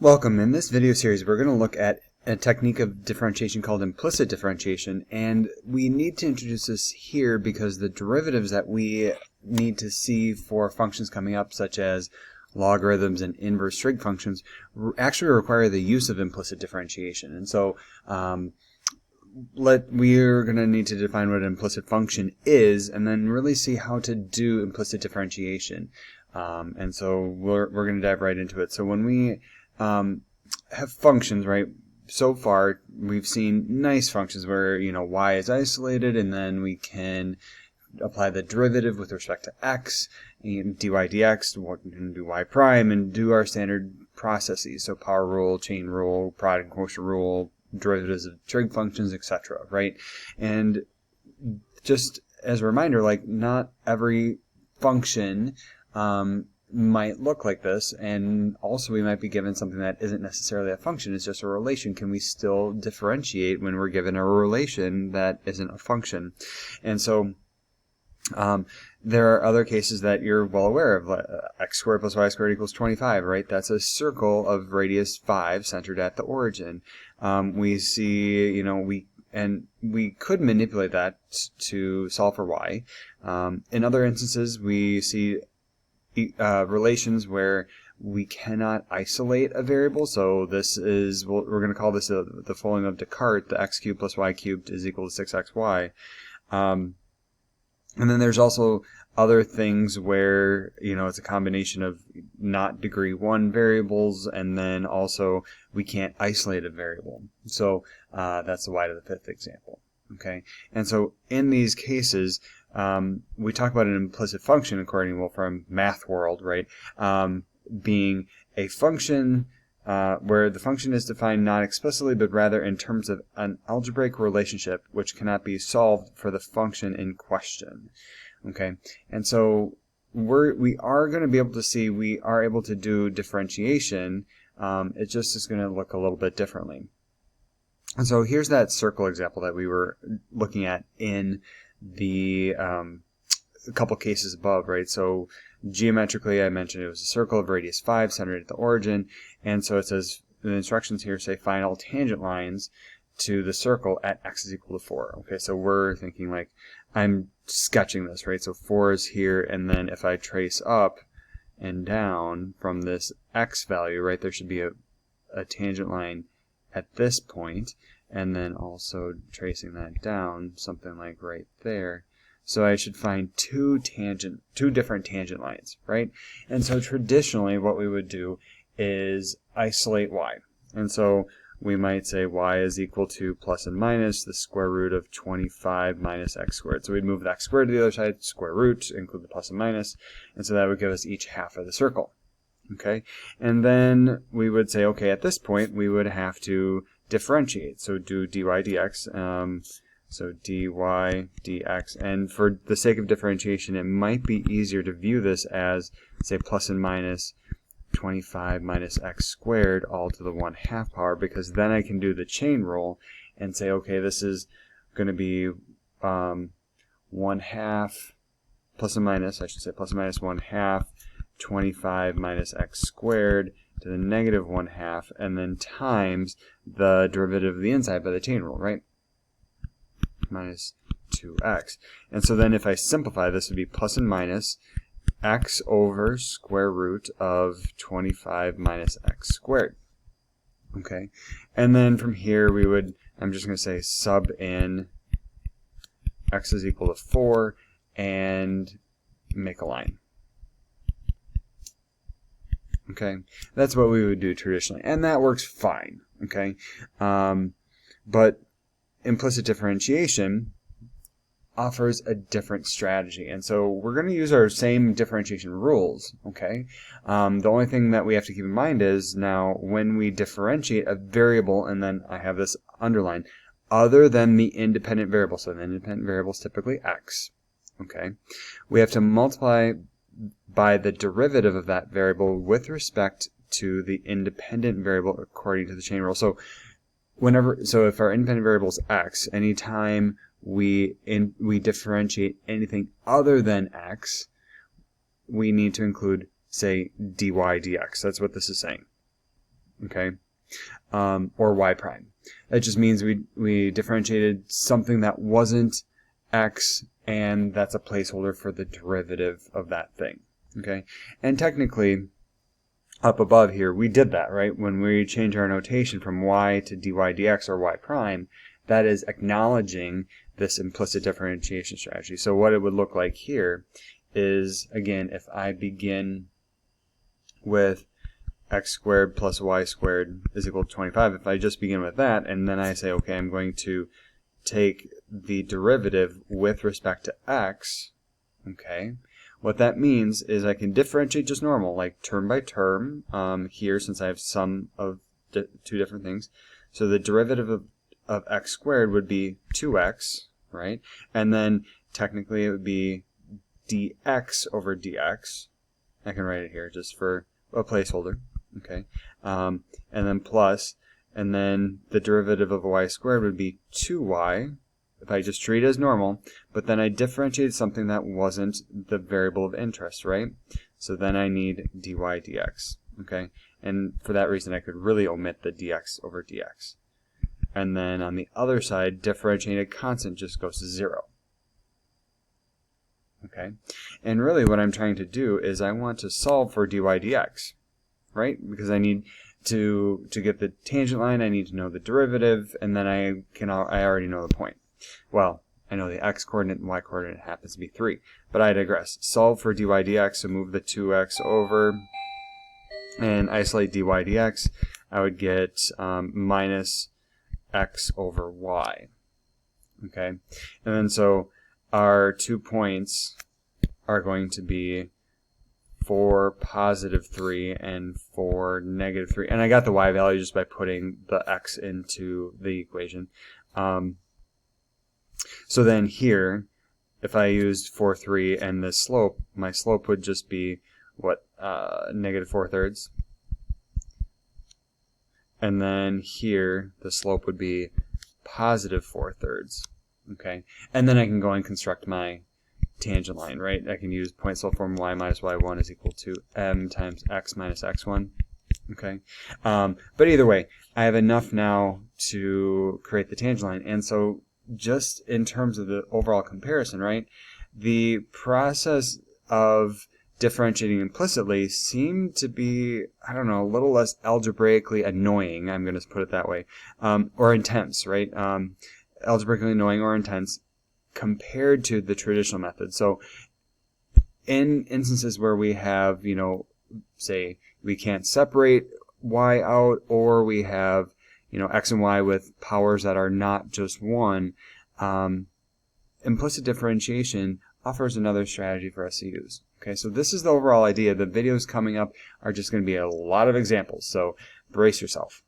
Welcome. In this video series, we're going to look at a technique of differentiation called implicit differentiation, and we need to introduce this here because the derivatives that we need to see for functions coming up, such as logarithms and inverse trig functions, actually require the use of implicit differentiation. And so we're going to need to define what an implicit function is and then really see how to do implicit differentiation. And so we're going to dive right into it. So when we have functions, right? So far, we've seen nice functions where, y is isolated, and then we can apply the derivative with respect to x, and dy dx, and do y prime, and do our standard processes. So power rule, chain rule, product and quotient rule, derivatives of trig functions, etc., right? And just as a reminder, not every function might look like this, and also we might be given something that isn't necessarily a function, it's just a relation. Can we still differentiate when we're given a relation that isn't a function? And so there are other cases that you're well aware of. X squared plus y squared equals 25, right? That's a circle of radius 5 centered at the origin. We see, we could manipulate that to solve for y. In other instances, we see relations where we cannot isolate a variable. So this is, we're going to call this the following of Descartes, the x cubed plus y cubed is equal to 6xy. And then there's also other things where, it's a combination of not degree 1 variables, and then also we can't isolate a variable. So that's the y to the 5th example. Okay, and so in these cases, we talk about an implicit function, according from math world, right? Being a function where the function is defined not explicitly, but rather in terms of an algebraic relationship which cannot be solved for the function in question. Okay, and so we are going to be able to see we are able to do differentiation. It just is going to look a little bit differently. And so here's that circle example that we were looking at in the a couple cases above, right? So geometrically, I mentioned it was a circle of radius 5 centered at the origin, and so it says the instructions here say find all tangent lines to the circle at x is equal to 4. Okay, so we're thinking I'm sketching this, right? So 4 is here, and then if I trace up and down from this x value, right, there should be a tangent line at this point, and then also tracing that down, something like right there. So I should find two different tangent lines, right? And so traditionally what we would do is isolate y. And so we might say y is equal to plus and minus the square root of 25 minus x squared. So we'd move the x squared to the other side, square root, include the plus and minus, and so that would give us each half of the circle. Okay, and then we would say, okay, at this point we would have to differentiate. So do dy dx, so dy dx, and for the sake of differentiation, it might be easier to view this as, say, plus and minus 25 minus x squared all to the 1/2 power, because then I can do the chain rule and say, okay, this is going to be 1/2 plus and minus, I should say plus and minus 1/2 25 minus x squared to the negative 1/2, and then times the derivative of the inside by the chain rule, right? Minus 2x. And so then if I simplify, this would be plus and minus x over square root of 25 minus x squared. Okay, and then from here we would, I'm just going to say sub in x is equal to 4 and make a line. Okay, that's what we would do traditionally, and that works fine. Okay, but implicit differentiation offers a different strategy, and so we're going to use our same differentiation rules. Okay, the only thing that we have to keep in mind is now when we differentiate a variable, and then I have this underlined, other than the independent variable, so the independent variable is typically x. Okay, we have to multiply by the derivative of that variable with respect to the independent variable according to the chain rule. So if our independent variable is x, anytime we differentiate anything other than x, we need to include, say, dy dx. That's what this is saying. okay, or y prime. That just means we differentiated something that wasn't x, and that's a placeholder for the derivative of that thing, okay? And technically, up above here, we did that, right? When we change our notation from y to dy dx or y prime, that is acknowledging this implicit differentiation strategy. So what it would look like here is, again, if I begin with x squared plus y squared is equal to 25, if I just begin with that, and then I say, okay, I'm going to take the derivative with respect to x, okay, what that means is I can differentiate just normal, like term by term, here, since I have sum of two different things. So the derivative of x squared would be 2x, right? And then technically it would be dx over dx. I can write it here just for a placeholder, okay? And then plus, and then the derivative of y squared would be 2y, if I just treat it as normal, but then I differentiated something that wasn't the variable of interest, right? So then I need dy dx, okay? And for that reason, I could really omit the dx over dx. And then on the other side, differentiated constant just goes to 0. Okay? And really what I'm trying to do is I want to solve for dy dx, right? Because I need to get the tangent line, I need to know the derivative, and then I already know the point. Well, I know the x-coordinate and y-coordinate happens to be 3, but I digress. Solve for dy dx, so move the 2x over and isolate dy dx. I would get minus x over y. Okay, and then so our 2 points are going to be for positive 3 and for negative 3. And I got the y value just by putting the x into the equation. So then here, if I used 4, 3 and the slope, my slope would just be, what, negative 4/3. And then here, the slope would be positive 4/3. Okay? And then I can go and construct my tangent line, right? I can use point slope form y minus y1 is equal to m times x minus x1. Okay? But either way, I have enough now to create the tangent line. And so just in terms of the overall comparison, right, the process of differentiating implicitly seemed to be, I don't know, a little less algebraically annoying, I'm going to put it that way, or intense, right? Algebraically annoying or intense compared to the traditional method. So in instances where we have, you know, say we can't separate y out, or we have, you know, x and y with powers that are not just 1, implicit differentiation offers another strategy for us to use. Okay, so this is the overall idea. The videos coming up are just going to be a lot of examples, so brace yourself.